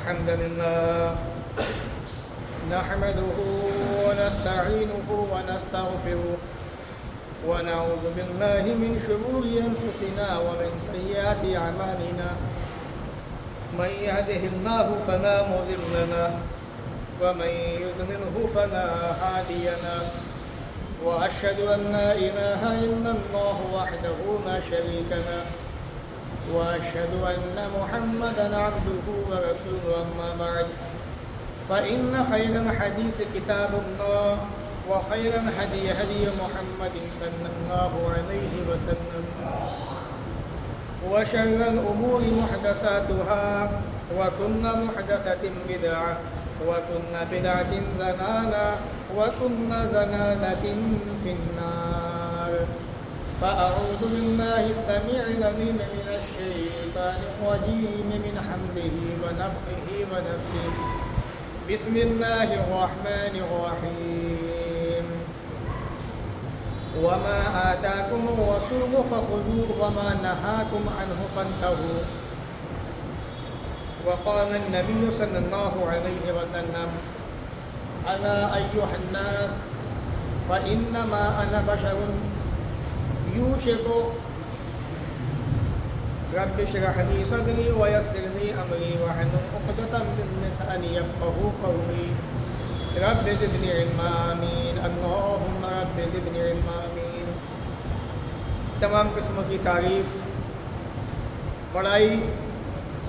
الحمد لله نحمده ونستعينه ونستغفره ونعوذ بالله من شرور أنفسنا ومن سيئات أعمالنا من يهده الله فلا مضل له ومن يضلله فلا هادي له وأشهد أن لا إله إلا الله وحده لا شريك له وأشهد أن محمدا عبده ورسوله أما بعد فإن خير الحديث كتاب الله وخير الهدي هدي محمد صلى الله عليه وسلم وشر الأمور محدثاتها وكل محدثة بدعة وكل بدعة ضلالة وكل ضلالة في النار فأعوذ بالله السميع العليم من الشيطان الرجيم من حمده ونفخه ونفثه بسم الله الرحمن الرحيم وما آتاكم الرسول فخذوه وما نهاكم عنه فانتهوا وقال النبي صلى الله عليه وسلم ألا أيها الناس فإنما أنا بشر يوشك رب اشرح لي صدري ويسر لي أمري واحلل عقدة من لساني يفقهوا قولي رب زدني علما آمين اللهم رب زدنی علما آمین۔ تمام قسموں کی تعریف بڑائی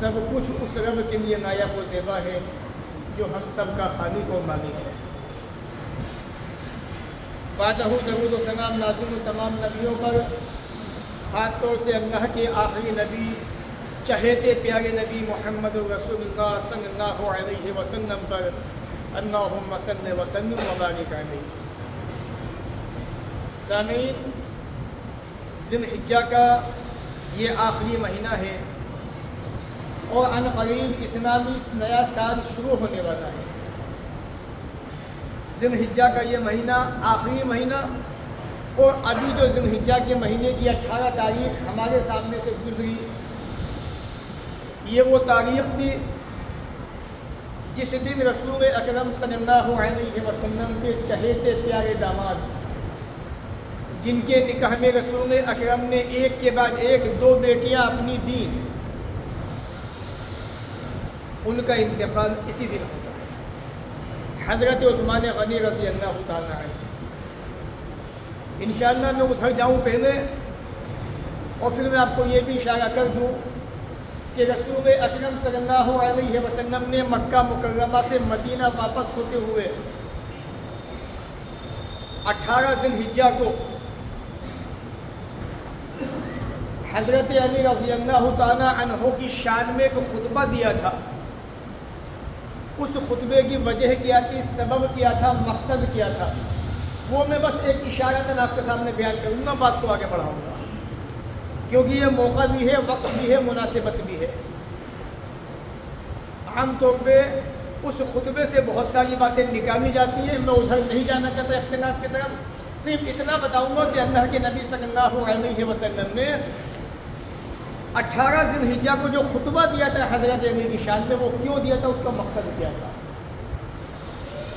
سب کچھ اس رب کے لیے نایاب و زیبا ہے جو ہم سب کا خالق و مالک ہے۔ بعدہ درود و سلام نازل و تمام نبیوں پر، خاص طور سے اللہ کے آخری نبی چہیتے پیارے نبی محمد رسول اللہ صلی اللہ علیہ وسلم پر اللہم صلی وسلم وبارک علیہ۔ سامعین، ذی الحجہ کا یہ آخری مہینہ ہے اور ان قریب اسلامی نیا سال شروع ہونے والا ہے۔ ذی الحجہ کا یہ مہینہ آخری مہینہ، اور ابھی جو ذی الحجہ کے مہینے کی 18 تاریخ ہمارے سامنے سے گزری، یہ وہ تاریخ تھی جس دن رسول اکرم صلی اللہ علیہ وسلم کے چہیتے پیارے داماد، جن کے نکاح میں رسول اکرم نے ایک کے بعد ایک 2 بیٹیاں اپنی دیں، ان کا انتقال اسی دن ہوتا ہے، حضرت عثمان غنی رضی اللہ تعالیٰ عنہ۔ انشاءاللہ میں ادھر جاؤں پہلے، اور پھر میں آپ کو یہ بھی اشارہ کر دوں کہ رسول اکرم صلی اللہ علیہ وسلم نے مکہ مکرمہ سے مدینہ واپس ہوتے ہوئے 18 ذی الحجہ کو حضرت علی رضی اللہ تعالیٰ عنہ کی شان میں ایک خطبہ دیا تھا۔ اس خطبے کی وجہ کیا تھی، سبب کیا تھا، مقصد کیا تھا، وہ میں بس ایک اشارتاً آپ کے سامنے بیان کروں گا، بات کو آگے بڑھاؤں گا، کیونکہ یہ موقع بھی ہے، وقت بھی ہے، مناسبت بھی ہے۔ عام طور پہ اس خطبے سے بہت ساری باتیں نکالی جاتی ہیں، میں ادھر نہیں جانا چاہتا اختلاف کی طرف، صرف اتنا بتاؤں گا کہ اللہ کے نبی صلی اللہ علیہ وسلم نے 18 ذی الحجہ کو جو خطبہ دیا تھا حضرت علی کی شان میں، وہ کیوں دیا تھا، اس کا مقصد کیا تھا،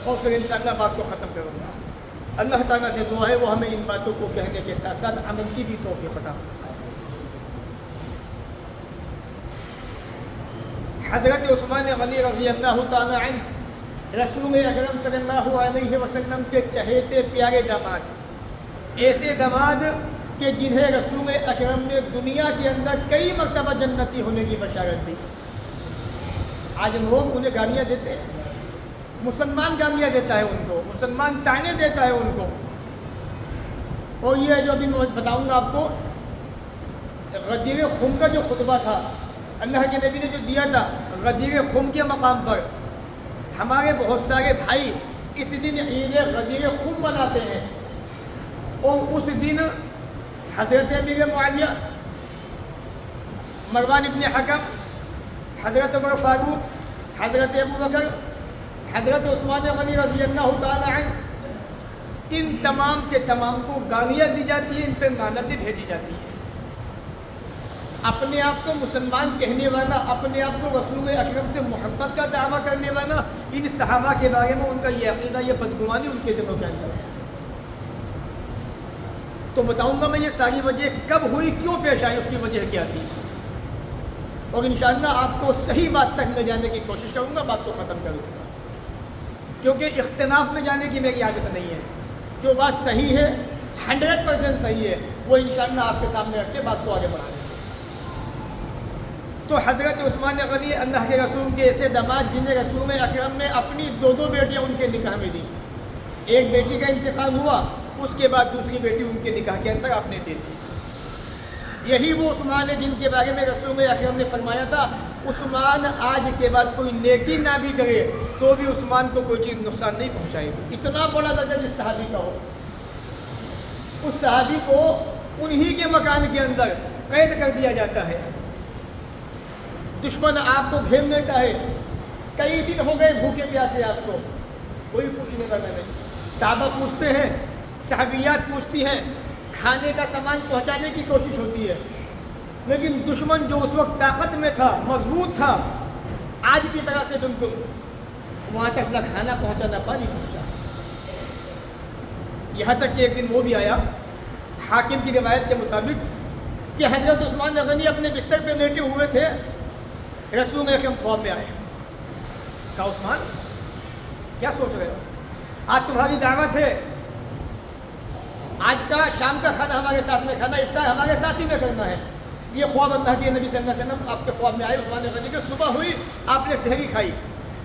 اور پھر انشاءاللہ بات کو ختم کروں گا۔ اللہ تعالیٰ سے دعا ہے وہ ہمیں ان باتوں کو کہنے کے ساتھ ساتھ عمل کی بھی توفیق عطا فرمائے۔ حضرت عثمان غنی رضی اللہ تعالیٰ عنہ رسول اکرم صلی اللہ علیہ وسلم کے چہیتے پیارے داماد، ایسے داماد کہ جنہیں رسول اکرم نے دنیا کے اندر کئی مرتبہ جنتی ہونے کی بشارت دی۔ آج لوگ انہیں گالیاں دیتے ہیں، مسلمان گالیاں دیتا ہے ان کو، مسلمان طعنے دیتا ہے ان کو، اور یہ جو ابھی میں بتاؤں گا آپ کو، غدیر خم کا جو خطبہ تھا اللہ کے نبی نے جو دیا تھا، غدیر خم کے مقام پر ہمارے بہت سارے بھائی اس دن عید غدیر خم مناتے ہیں، اور اس دن حضرت امیر معاویہ، مروان ابن حکم، حضرت عمر فاروق، حضرت ابوبکر، حضرت عثمان غنی رضی اللہ تعالیٰ عنہ، ان تمام کے تمام کو گالیاں دی جاتی ہیں، ان پہ لعنتیں بھیجی جاتی ہیں۔ اپنے آپ کو مسلمان کہنے والا، اپنے آپ کو رسول اکرم سے محبت کا دعویٰ کرنے والا، ان صحابہ کے بارے میں ان کا یہ عقیدہ، یہ بدگمانی ان کے دلوں کے اندر ہے۔ تو بتاؤں گا میں یہ ساری وجہ کب ہوئی، کیوں پیش آئی، اس کی وجہ کیا تھی، اور انشاءاللہ آپ کو صحیح بات تک لے جانے کی کوشش کروں گا، بات کو ختم کروں گا، کیونکہ اختلاف میں جانے کی میری عادت نہیں ہے۔ جو بات صحیح ہے 100% صحیح ہے، وہ انشاءاللہ آپ کے سامنے رکھ کے بات کو آگے بڑھا دیں۔ تو حضرت عثمان غنی اللہ کے رسول کے ایسے داماد جنہیں رسول اکرم نے اپنی 2 بیٹیاں ان کے نکاح میں دیں، ایک بیٹی کا انتقال ہوا، اس کے بعد دوسری بیٹی ان کے نکاح کے اندر آپ نے دے دی۔ یہی وہ عثمان ہے جن کے بارے میں رسول اکرم نے فرمایا تھا، عثمان آج کے بعد کوئی نیکی نہ بھی کرے تو بھی عثمان کو کوئی چیز نقصان نہیں پہنچائے گی۔ اتنا بڑا درجہ جس صحابی کا ہو، اس صحابی کو انہی کے مکان کے اندر قید کر دیا جاتا ہے، دشمن آپ کو گھیر لیتا ہے، کئی دن ہو گئے بھوکے پیاسے، آپ کو کوئی پوچھنے والا نہیں۔ صحابہ پوچھتے ہیں، صحابیات پوچھتی ہیں، کھانے کا سامان پہنچانے کی کوشش ہوتی ہے، لیکن دشمن جو اس وقت طاقت میں تھا، مضبوط تھا، آج کی طرح سے بالکل وہاں تک نہ کھانا پہنچا نہ پانی پہنچا۔ یہاں تک کہ ایک دن وہ بھی آیا حاکم کی روایت کے مطابق کہ حضرت عثمان غنی اپنے بستر پہ لیٹے ہوئے تھے، رسول اکرم خواب میں آئے، کہا عثمان کیا سوچ رہے ہو، آج تمہاری دعوت ہے، آج کا شام کا کھانا ہمارے ساتھ میں کھانا، افطار ہمارے ساتھ ہی میں کرنا ہے۔ یہ خواب اللہ کے نبی صلی اللہ علیہ وسلم آپ کے خواب میں آئے عثمان غنی کے، صبح ہوئی آپ نے سحری کھائی،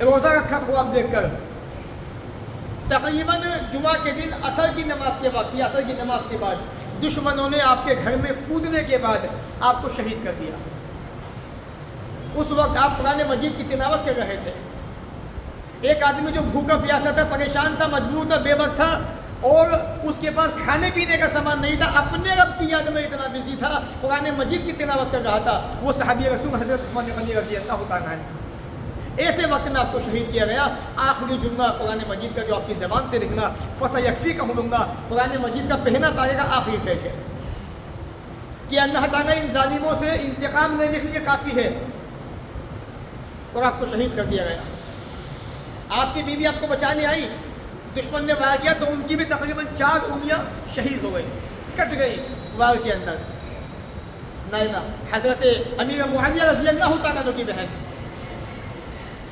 روزہ رکھا خواب دیکھ کر، تقریباً جمعہ کے دن عصر کی نماز کے وقت یا عصر کی نماز کے بعد دشمنوں نے آپ کے گھر میں کودنے کے بعد آپ کو شہید کر دیا۔ اس وقت آپ قرآن مجید کی تلاوت کر رہے تھے، ایک آدمی جو بھوکا پیاسا تھا، پریشان تھا، مجبور تھا، بے بس تھا، اور اس کے پاس کھانے پینے کا سامان نہیں تھا، اپنے رب کی یاد میں اتنا بزی تھا، قرآن مجید کی تلاوت کر رہا تھا، وہ صحابی رسول حضرت عثمان غنی رضی اللہ تعالیٰ عنہ۔ ایسے وقت میں آپ کو شہید کیا گیا۔ آخری جملہ قرآن مجید کا جو آپ کی زبان سے لکھنا، فَسَيَكْفِيكَهُمُ اللَّهُ، قرآن مجید کا پہنا پارے کا آخری پیج ہے کہ اللہ تعالیٰ ان ظالموں سے انتقام لینے کے لیے کافی ہے، اور آپ کو شہید کر دیا گیا۔ آپ کی بیوی آپ کو بچانے آئی، دشمن نے وار کیا تو ان کی بھی تقریباً 4 انگلیاں شہید ہو گئی، کٹ گئی وار کے اندر۔ نائنا حضرت امیر معاویہ رضی اللہ تعالیٰ عنہ کی بہن،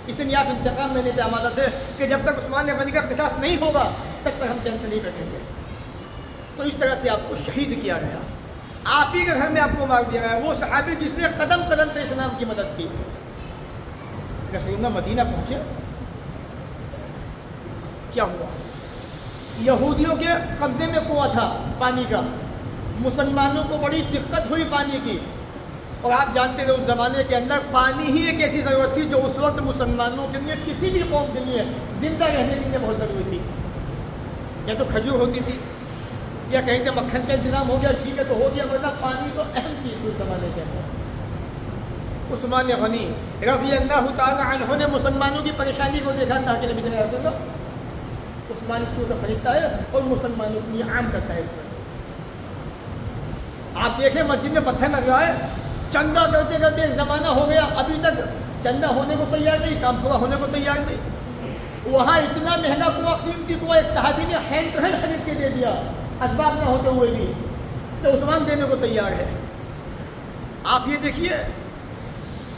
اس لیے آپ انتقام لینے پہ آمادہ تھے کہ جب تک عثمان غنی کا قصاص نہیں ہوگا تب تک ہم چین سے نہیں بیٹھیں گے۔ تو اس طرح سے آپ کو شہید کیا گیا، آپ ہی کے گھر میں آپ کو مار دیا گیا۔ وہ صحابی جس نے قدم قدم پہ اسلام کی مدد کی، رسول اللہ مدینہ پہنچے، کیا ہوا؟ یہودیوں کے قبضے میں کنواں تھا پانی کا، مسلمانوں کو بڑی دقت ہوئی پانی کی، اور آپ جانتے تھے اس زمانے کے اندر پانی ہی ایک ایسی ضرورت تھی جو اس وقت مسلمانوں کے لیے، کسی بھی قوم کے لیے زندہ رہنے کے لیے بہت ضروری تھی۔ یا تو کھجور ہوتی تھی، یا کہیں سے مکھن کا انتظام ہو گیا، ٹھیک ہے تو ہو گیا، ورنہ پانی تو اہم چیز تھی اس زمانے کے اندر۔ عثمان غنی رضی اللہ تعالیٰ عنہ نے مسلمانوں کی پریشانی کو دیکھا، اللہ کے نبی صلی اللہ علیہ وسلم عثمان اس کو خریدتا ہے اور مسلمانوں کے لیے عام کرتا ہے۔ اس پر آپ دیکھیں مسجد میں پتھر لگ رہا ہے، چندہ کرتے کرتے ایک زمانہ ہو گیا، ابھی تک چندہ ہونے کو تیار نہیں، کام پورا ہونے کو تیار نہیں۔ وہاں اتنا مہنگا کنواں، قیمتی کنواں ایک صحابی نے ہینڈ ٹو ہینڈ خرید کے دے دیا، اسباب نہ ہوتے ہوئے بھی، تو عثمان دینے کو تیار ہے۔ آپ یہ دیکھیے،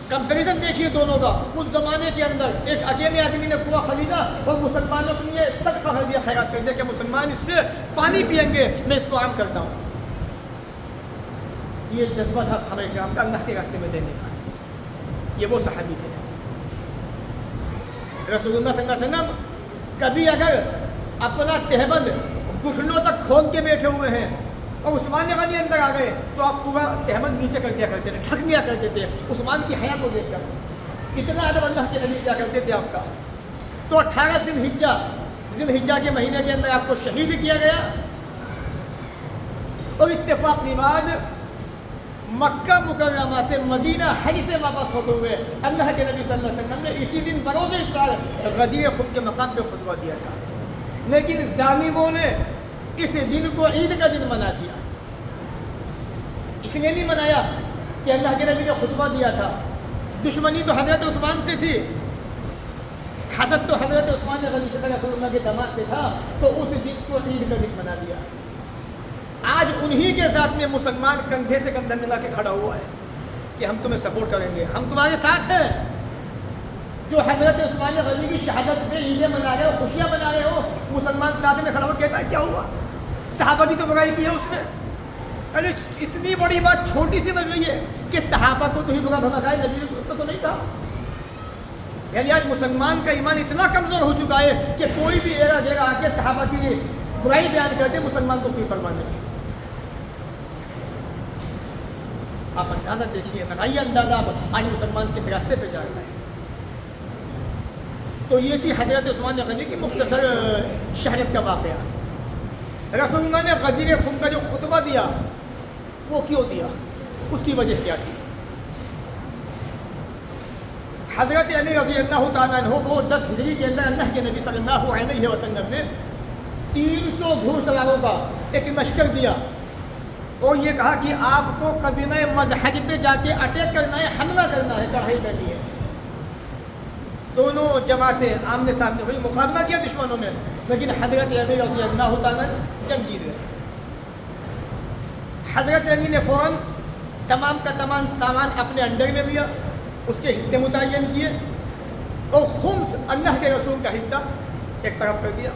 کمپیریزن دیکھیے دونوں کا۔ اس زمانے کے اندر ایک اکیلے آدمی نے کنواں خریدا اور مسلمانوں کے لیے صدقہ کر دیا، خیرات کر دیا کہ مسلمان اس سے پانی پئیں گے، میں اس کو عام کرتا ہوں۔ یہ جذبہ تھا صحابہ کرام کا اللہ کے راستے میں دینے کا۔ یہ وہ صحابی تھے۔ رسول اللہ صلی اللہ علیہ وسلم کبھی اگر اپنا تہبند گھٹنوں تک کھول کے بیٹھے ہوئے ہیں اور عثمان غنی اندر آ گئے تو آپ پورا تہبند نیچے کر دیا کرتے تھے، ڈھک دیا کرتے تھے عثمان کی حیا کو دیکھ کر۔ اتنا ادب اللہ کے نبی کیا کرتے تھے آپ کا۔ تو 18 ذی الحجہ کے مہینے کے اندر آپ کو شہید کیا گیا، اور اتفاق نماز مکہ مکرمہ سے مدینہ حج سے واپس ہوتے ہوئے اللہ کے نبی صلی اللہ علیہ وسلم نے اسی دن بروز افطار غدیر خود کے مقام پہ خطبہ دیا تھا، لیکن ظالموں نے اس دن کو عید کا دن بنا دیا۔ اس لیے نہیں منایا کہ اللہ کے نبی نے خطبہ دیا تھا، دشمنی تو حضرت عثمان سے تھی، حسد تو حضرت عثمان غنی صدر رسول اللہ کے دماغ سے تھا، تو اس دن کو عید کا دن بنا دیا۔ آج انہی کے ساتھ میں مسلمان کندھے سے کندھا ملا کے کھڑا ہوا ہے کہ ہم تمہیں سپورٹ کریں گے، ہم تمہارے ساتھ ہیں۔ جو حضرت عثمان غنی کی شہادت پہ عیدیں منا رہے ہو، خوشیاں منا رہے ہو، مسلمان ساتھ میں کھڑا ہو کہتا ہے کیا ہوا؟ صحابہ کی تو برائی کی ہے اس میں۔ ارے اتنی بڑی بات چھوٹی سی بن گئی ہے کہ صحابہ کو تو ہی برا بھلا کہا، نبی کو تو نہیں کہا۔ یعنی آج مسلمان کا ایمان اتنا کمزور ہو چکا ہے کہ کوئی بھی ایرا جگہ آ کے صحابہ کی برائی بیان کرتے مسلمان کو کوئی پرواہ نہیں۔ آپ اندازہ دیکھیے، لگائیے اندازہ آج مسلمان کس راستے پہ جا رہا ہے۔ تو یہ تھی حضرت عثمان غنی کی مختصر شہرت کا واقعہ۔ رسول اللہ نے غدیر خم کا جو خطبہ دیا وہ کیوں دیا، اس کی وجہ کیا تھی؟ حضرت علی رضی اللہ تعالیٰ عنہ کو 10 ہجری کے اندر اللہ کے نبی صلی اللہ علیہ وسلم نے 300 گھوڑ سواروں کا ایک لشکر دیا اور یہ کہا کہ آپ کو قبیلہ مذہب پہ جا کے اٹیک کرنا ہے، حملہ کرنا ہے، چڑھائی کرنی ہے۔ دونوں جماعتیں آمنے سامنے ہوئی، مقابلہ کیا دشمنوں نے، لیکن حضرت علی رضی اللہ تعالیٰ جنگ جیت گئے۔ حضرت علی نے فوراً تمام کا تمام سامان اپنے انڈر میں لیا، اس کے حصے متعین کیے اور خمس اللہ کے رسول کا حصہ ایک طرف کر دیا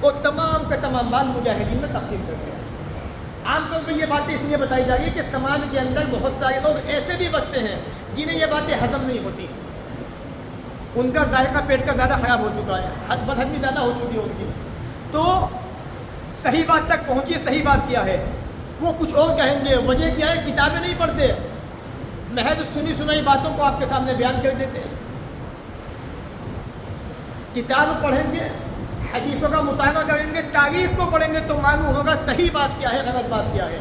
اور تمام کا تمام مال مجاہدین میں تقسیم کر دیا۔ عام طور پہ یہ باتیں اس لیے بتائی جا رہی ہے کہ سماج کے اندر بہت سارے لوگ ایسے بھی بستے ہیں جنہیں یہ باتیں ہضم نہیں ہوتی، ان کا ذائقہ پیٹ کا زیادہ خراب ہو چکا ہے، بدہضمی زیادہ ہو چکی ہے ان کی، تو صحیح بات تک پہنچیے، صحیح بات کیا ہے وہ کچھ اور کہیں گے۔ وجہ کیا ہے؟ کتابیں نہیں پڑھتے، محض سنی سنائی باتوں کو آپ کے سامنے بیان کر دیتے ہیں۔ کتاب پڑھیں گے، حدیثوں کا مطالعہ کریں گے، تاریخ کو پڑھیں گے تو معلوم ہوگا صحیح بات کیا ہے، غلط بات کیا ہے۔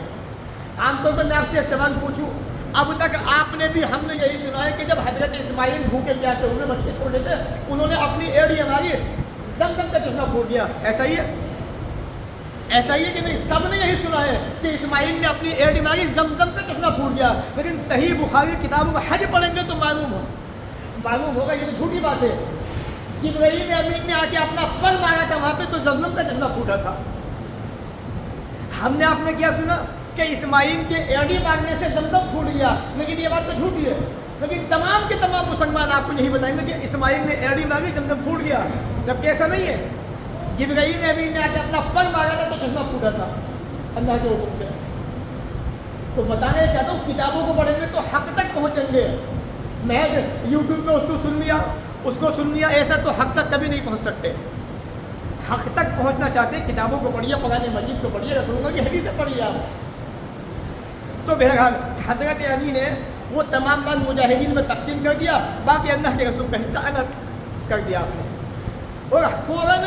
عام طور پر میں آپ سے ایک سوال پوچھوں، اب تک آپ نے بھی، ہم نے یہی سنا ہے کہ جب حضرت اسماعیل بھوکے پیاسے ہوئے بچے چھوڑے تھے، انہوں نے اپنی ایڑی ہماری زمزم کا چشمہ پھوڑ دیا، ایسا ہی ہے؟ ایسا ہی ہے کہ نہیں؟ سب نے یہی سنا ہے کہ اسماعیل نے اپنی ایڑی ماری، زمزم کا چشمہ پھوڑ دیا، لیکن صحیح بخاری کتابوں میں حج پڑھیں گے تو معلوم ہوگا یہ تو جھوٹی بات ہے۔ جبرائیل امین نے آ کے اپنا پر مارا تھا وہاں پہ تو زمزم کا چشمہ پھوٹا تھا۔ ہم نے آپ نے کیا سنا کہ اسماعیل کے ایڑی مارنے سے زمزم پھوٹ گیا، لیکن یہ بات تو جھوٹی ہے۔ لیکن تمام کے تمام مسلمان آپ کو یہی بتائیں گے کہ اسماعیل نے ایڑی ماری، زمزم پھوٹ گیا، جبکہ ایسا نہیں ہے۔ جبرائیل امین نے آ کے اپنا پر مارا تھا تو چشمہ پھوٹا تھا اللہ کے حکم سے۔ تو بتانا چاہتا ہوں کتابوں کو پڑھیں گے تو حق تک پہنچیں گے، محض یوٹیوب پہ اس کو سن لیا ایسا تو حق تک کبھی نہیں پہنچ سکتے۔ حق تک پہنچنا چاہتے ہیں کتابوں کو پڑھیے، قرآن مجید کو پڑھیے، رسول اللہ کی حدیث پڑھیے آپ۔ تو بہرحال حضرت علی نے وہ تمام مال مجاہدین میں تقسیم کر دیا، باقی اللہ کے رسول کا حصہ الگ کر دیا آپ نے، اور فوراً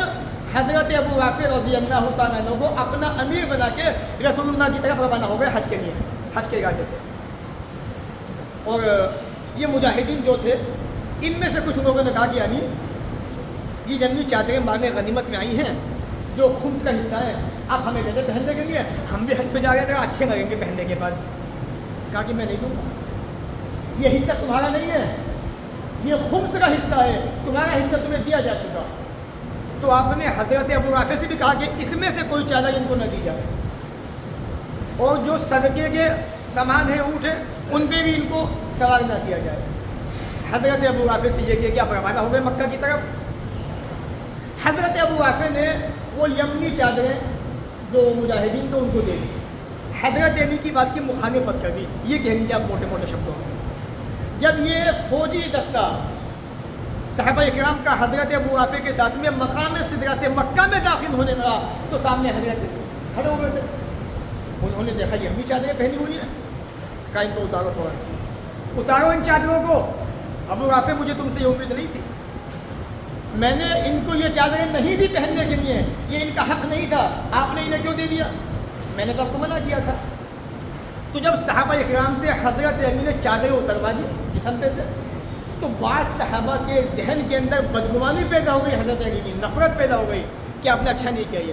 حضرت ابو رافع رضی اللہ تعالیٰ عنہ کو اپنا امیر بنا کے رسول اللہ کی طرف روانہ ہو گئے حج کے لیے، حج کے ارادے سے۔ اور یہ مجاہدین جو تھے ان میں سے کچھ لوگوں نے کہا کہ علی یہ جنگی چادریں مال غنیمت میں آئی ہیں جو خمس کا حصہ ہے، آپ ہمیں کہتے پہننے کے لیے، ہم بھی حج پہ جا رہے تھے، اچھے لگیں گے پہننے کے بعد۔ کہا کہ میں نہیں دوں گا، یہ حصہ تمہارا نہیں ہے، یہ خمس کا حصہ ہے، تمہارا حصہ تمہیں دیا جا چکا۔ تو آپ نے حضرت ابو رافع سے بھی کہا کہ اس میں سے کوئی چادر ان کو نہ دی جائے، اور جو صدقے کے سامان ہیں، اونٹ ہیں، ان پہ بھی ان کو سوار نہ کیا جائے۔ حضرت ابو رافع سے یہ کیا کہ آپ روانہ ہو گئے مکہ کی طرف۔ حضرت ابو رافع نے وہ یمنی چادریں جو مجاہدین کو ان کو دے دی، حضرت علی کی بات کی مخالفت کر دی، یہ کہہ لیجیے آپ موٹے موٹے شبدوں میں۔ جب یہ فوجی دستہ صحابہ کرام کا حضرت ابو رافع کے ساتھ میں مقام سدرہ سے مکہ میں داخل ہونے لگا تو سامنے حضرت کھڑے ہوئے تھے، انہوں نے دیکھا یمنی چادریں پہنی ہوئی ہیں، کہا ان کو اتارو فوراً، اتارو ان چادروں کو۔ ابو رافع مجھے تم سے یہ امید نہیں تھی، میں نے ان کو یہ چادریں نہیں دی پہننے کے لیے، یہ ان کا حق نہیں تھا، آپ نے انہیں کیوں دے دیا؟ میں نے تو آپ کو منع کیا تھا۔ تو جب صحابہ اکرام سے حضرت علی نے چادریں اتروا دی جسم پہ سے، تو بعض صحابہ کے ذہن کے اندر بدگمانی پیدا ہو گئی، حضرت علی کی نفرت پیدا ہو گئی کہ آپ نے اچھا نہیں کیا، یہ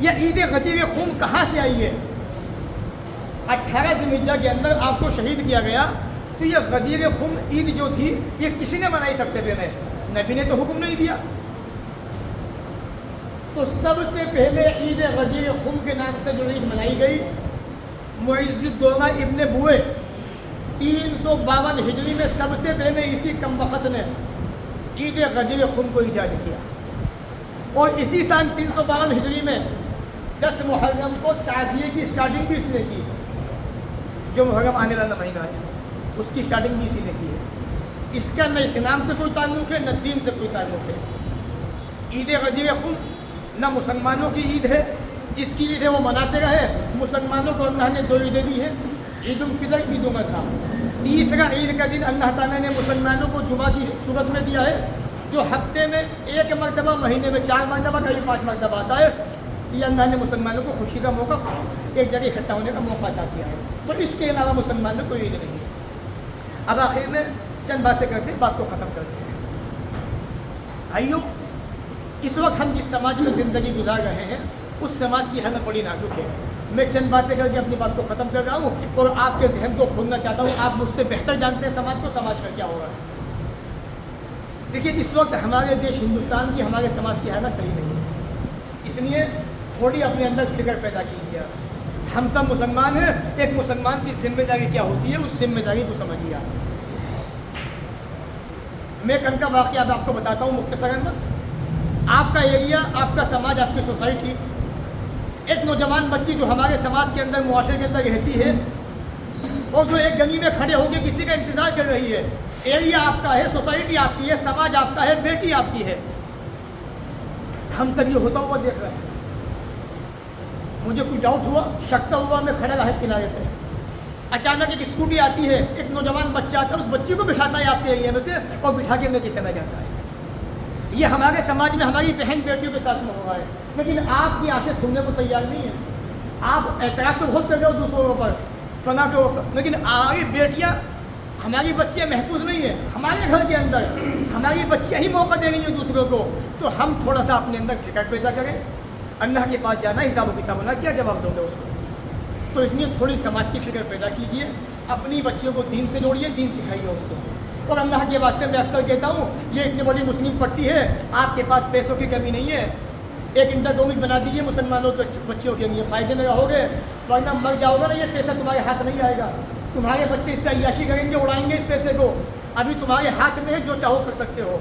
یہ عید غدیر خم کہاں سے آئی ہے؟ 18 ذوالحجہ کے اندر آپ کو شہید کیا گیا، تو یہ غدیر خم عید جو تھی یہ کسی نے منائی سب سے پہلے؟ نبی نے تو حکم نہیں دیا۔ تو سب سے پہلے عید غدیر خم کے نام سے جو عید منائی گئی، معز الدولہ ابن بوئے 352 ہجری میں سب سے پہلے اسی کم وقت نے عید غدیر خم کو ایجاد کیا، اور اسی سال 352 ہجری میں 10 محرم کو تعزیے کی سٹارٹنگ بھی اس نے کی۔ جو محرم آنے والا مہینہ ہے اس کی سٹارٹنگ بھی اسی نے کی ہے۔ اس کا نہ اسلام سے کوئی تعلق ہے نہ دین سے کوئی تعلق ہے۔ عید غدیر خم نہ مسلمانوں کی عید ہے، جس کی عید ہے وہ مناتے رہے۔ مسلمانوں کو اللہ نے 2 عیدیں دی ہیں، عید الفطر، عید الاضحیٰ۔ تیسرا عید کا دن اللہ تعالیٰ نے مسلمانوں کو جمعہ کی صورت میں دیا ہے، جو ہفتے میں 1 مرتبہ، مہینے میں 4 مرتبہ، کہیں 5 مرتبہ آتا ہے۔ یہ اللہ نے مسلمانوں کو خوشی کا موقع، ایک جگہ اکٹھا ہونے کا موقع عطا کیا ہے، تو اس کے علاوہ مسلمانوں کو عید نہیں ہے۔ اب آخر میں چند باتیں کرتے ہیں، بات کو ختم کرتے ہیں۔ بھائیوں، اس وقت ہم جس سماج میں زندگی گزار رہے ہیں اس سماج کی حالت بڑی نازک ہے۔ میں چند باتیں کر کے اپنی بات کو ختم کر رہا ہوں اور آپ کے ذہن کو کھولنا چاہتا ہوں۔ آپ مجھ سے بہتر جانتے ہیں سماج کو، سماج کا کیا ہو رہا ہے۔ دیکھیے، اس وقت ہمارے دیش ہندوستان کی، ہمارے سماج کی حالت صحیح نہیں ہے، اس لیے تھوڑی اپنے اندر فکر پیدا کیجیے۔ ہم سب مسلمان ہیں، ایک مسلمان کی ذمہ داری کیا ہوتی ہے، اس ذمہ داری کو سمجھیے۔ میں کل کا واقعہ اب آپ کو بتاتا ہوں مختصراً بس۔ آپ کا ایریا، آپ کا سماج، آپ کی سوسائٹی، ایک نوجوان بچی جو ہمارے سماج کے اندر، معاشرے کے اندر رہتی ہے، اور جو ایک گلی میں کھڑے ہو کے کسی کا انتظار کر رہی ہے۔ ایریا آپ کا ہے، سوسائٹی آپ کی ہے، سماج آپ کا ہے، بیٹی آپ کی ہے۔ ہم سب یہ ہوتا ہوا دیکھ رہے ہیں۔ مجھے کوئی ڈاؤٹ ہوا، شخص ہوا، میں کھڑا رہا کنارے پہ، اچانک ایک اسکوٹی آتی ہے، ایک نوجوان بچہ آتا ہے، اس بچی کو بٹھاتا ہے آپ کے ایریا میں سے اور بٹھا کے لے کے چلا جاتا ہے۔ یہ ہمارے سماج میں ہماری بہن بیٹیوں کے ساتھ میں ہو رہا ہے، لیکن آپ کی آنکھیں کھلنے کو تیار نہیں ہیں۔ آپ اعتراض تو بہت کر رہے ہو دوسروں پر، فنا کے اوپر، لیکن ہماری بیٹیاں، ہماری بچیاں محفوظ نہیں ہیں۔ ہمارے گھر کے اندر ہماری بچیاں ہی موقع دے رہی ہیں دوسروں کو، تو ہم تھوڑا سا اپنے اندر فکر پیدا کریں۔ اللہ کے پاس جانا، حساب و کتاب ہونا، کیا جواب دو گے اس کو؟ تو اس لیے تھوڑی سماج کی فکر پیدا کیجیے، اپنی بچیوں کو دین سے جوڑیے، دین سکھائیے ان کو۔ اور اللہ کے واسطے میں اکثر کہتا ہوں، یہ اتنی بڑی مسلم پٹی ہے، آپ کے پاس پیسوں کی کمی نہیں ہے، ایک انٹرڈومک بنا دیجیے مسلمانوں کے بچیوں کے لیے، فائدے میں رہو گے، ورنہ مر جاؤ گا نا، یہ پیسہ تمہارے ہاتھ نہیں آئے گا، تمہارے بچے اس پہ عیاشی کریں گے، اڑائیں گے اس پیسے کو۔ ابھی تمہارے ہاتھ میں ہے، جو چاہو کر سکتے ہو۔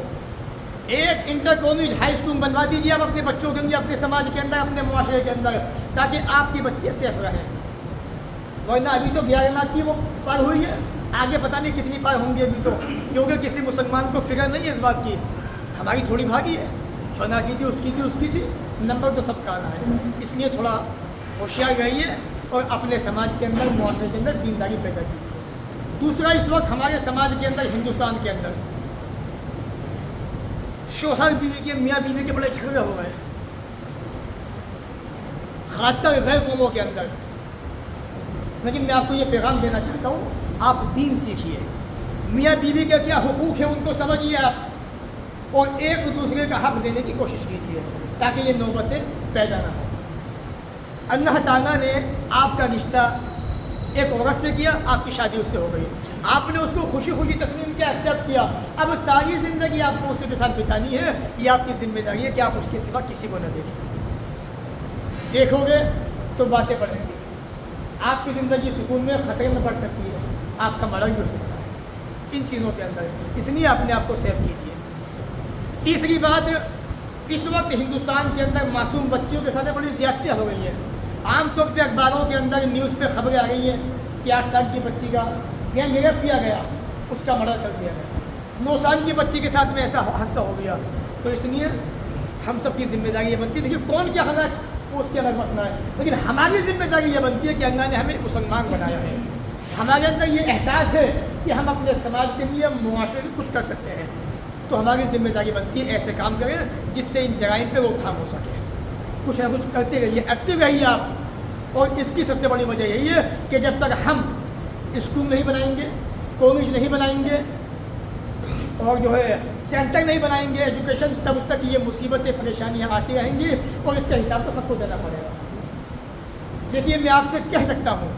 ایک انٹرڈومک ہائی اسکول بنوا دیجیے آپ اپنے بچوں کے لیے، اپنے سماج کے اندر، اپنے معاشرے کے اندر، تاکہ آپ کی بچیاں سیف رہیں۔ ورنہ ابھی تو 11 لاکھ کی وہ پار ہوئی ہے، آگے پتہ نہیں کتنی پار ہوں گی ابھی تو، کیونکہ کسی مسلمان کو فکر نہیں ہے اس بات کی۔ ہماری تھوڑی بھاگی ہے، فنا کی تھی، اس کی تھی، نمبر تو سب کا آنا ہے۔ اس لیے تھوڑا ہوشیار رہیے اور اپنے سماج کے اندر، معاشرے کے اندر دینداری پیدا کیجیے۔ دوسرا، اس وقت ہمارے سماج کے اندر، ہندوستان کے اندر، شوہر بیوی کے، میاں بیوی کے بڑے جھگڑے ہو رہے ہیں، خاص کر غیر قوموں کے اندر۔ لیکن میں آپ کو یہ پیغام دینا چاہتا ہوں، آپ دین سیکھیے، میاں بیوی کے کیا حقوق ہیں ان کو سمجھیے آپ، اور ایک دوسرے کا حق دینے کی کوشش کیجیے، تاکہ یہ نوبتیں پیدا نہ ہوں۔ اللہ تعالیٰ نے آپ کا رشتہ ایک عورت سے کیا، آپ کی شادی اس سے ہو گئی، آپ نے اس کو خوشی خوشی تسلیم کیا، ایکسیپٹ کیا، اب ساری زندگی آپ کو اسی کے ساتھ بتانی ہے۔ یہ آپ کی ذمہ داری ہے کہ آپ اس کے سوا کسی کو نہ دیکھیں۔ دیکھو گے تو باتیں بڑھیں گی، آپ کی زندگی سکون میں خطرے میں پڑ سکتی ہے، آپ کا مرض بھی ہو سکتا ہے ان چیزوں کے اندر، اس لیے اپنے آپ کو سیف کیجیے۔ تیسری بات، اس وقت ہندوستان کے اندر معصوم بچیوں کے ساتھ بڑی زیادتیاں ہو گئی ہیں۔ عام طور پہ اخباروں کے اندر، نیوز پہ خبریں آ رہی ہیں کہ 8 سال کی بچی کا ریپ کیا گیا، اس کا مرڈر کر دیا گیا، 9 سال کی بچی کے ساتھ میں ایسا حادثہ ہو گیا۔ تو اس لیے ہم سب کی ذمہ داری یہ بنتی ہے، دیکھیے کون کیا غلط، وہ اس کے الگ مسئلہ ہے، لیکن ہماری ذمہ داری یہ بنتی ہے کہ اللہ نے ہمیں مسلمان بنایا ہے، ہمارے اندر یہ احساس ہے کہ ہم اپنے سماج کے لیے، معاشرے میں کچھ کر سکتے ہیں، تو ہماری ذمہ داری بنتی ہے ایسے کام کریں جس سے ان جرائم پہ روک تھام ہو سکے۔ کچھ نہ کچھ کرتے رہیے، ایکٹیو رہیے آپ۔ اور اس کی سب سے بڑی وجہ یہی ہے کہ جب تک ہم اسکول نہیں بنائیں گے، کالج نہیں بنائیں گے، اور جو ہے سینٹر نہیں بنائیں گے ایجوکیشن، تب تک یہ مصیبتیں پریشانیاں آتی رہیں گی اور اس کا حساب تو سب کو دینا پڑے گا۔ دیکھیے میں آپ سے کہہ سکتا ہوں،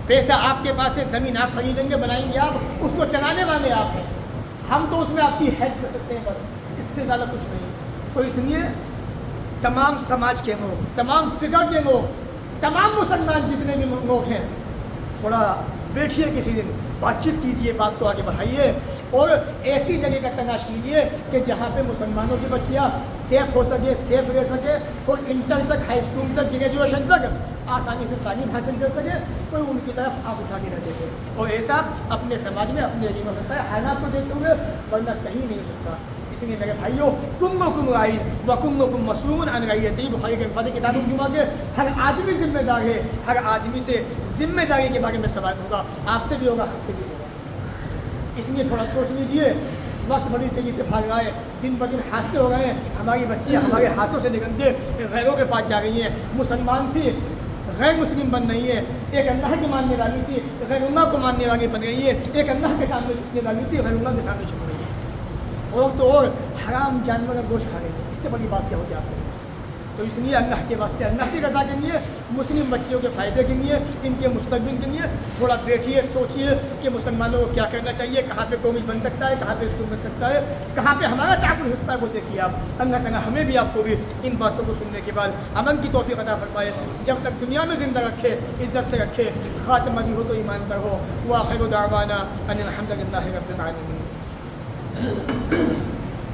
پیسہ آپ کے پاس ہے، زمین آپ خریدیں گے بنائیں گے آپ، اس کو چلانے والے آپ ہیں، ہم تو اس میں آپ کی ہیلپ کر سکتے ہیں بس، اس سے زیادہ کچھ نہیں۔ تو اس لیے تمام سماج کے لوگ، تمام فکر کے لوگ، تمام مسلمان جتنے بھی لوگ ہیں، تھوڑا بیٹھیے کسی دن، بات چیت کیجیے، بات کو آگے بڑھائیے اور ایسی جگہ کا تلاش کیجیے کہ جہاں پہ مسلمانوں کی بچیاں سیف ہو سکے، سیف رہ سکے اور انٹر تک، ہائی اسکول تک، گریجویشن تک آسانی سے تعلیم حاصل کر سکے، کوئی ان کی طرف آپ اٹھا کے نہ دیکھے۔ اور ایسا اپنے سماج میں، اپنے ایریا میں ہوتا ہے حالات کو دیکھتے ہوئے، ورنہ کہیں نہیں ہو سکتا۔ اس لیے میرے بھائیوں، کلکم راعٍ وکلکم مسئول عن رعیتہ، بخاری کے الفاظ کتاب الجمعہ کے، ہر آدمی ذمہ دار ہے، ہر آدمی سے ذمہ داری کے بارے میں سوال ہوگا، آپ سے بھی ہوگا، ہم سے بھی ہوگا۔ اس لیے تھوڑا سوچ لیجئے، وقت بڑی تیزی سے بھاگ رہا ہے، دن بدن حادثے ہو رہے ہیں، ہماری بچیاں ہمارے ہاتھوں سے نکل کے غیروں کے پاس جا رہی ہیں۔ مسلمان تھی غیر مسلم بن رہی ہے، ایک اللہ کی ماننے والی تھی غیر اللہ کو ماننے والی بن رہی ہے، ایک اللہ کے سامنے جھکنے والی تھی غیر اللہ کے سامنے جھک رہی ہے، اور تو اور حرام جانور کا گوشت کھا رہی ہے۔ اس سے بڑی بات کیا ہوگی آپ کو؟ تو اس لیے اللہ کے واسطے، اللہ کی رضا کے لیے، مسلم بچیوں کے فائدے کے لیے، ان کے مستقبل کے لیے تھوڑا بیٹھیے، سوچیے کہ مسلمانوں کو کیا کرنا چاہیے، کہاں پہ قومی بن سکتا ہے، کہاں پہ اسکول بن سکتا ہے، کہاں پہ ہمارا تعاون ہوتا ہے، وہ دیکھیے آپ۔ اللہ تعالیٰ ہمیں بھی آپ کو بھی ان باتوں کو سننے کے بعد عمل کی توفیق عطا فرمائے، جب تک دنیا میں زندہ رکھے، عزت سے رکھے، خاتمہ بھی ہو تو ایمان پر ہو۔ وآخر دعوانا ان الحمد للہ رب العالمین۔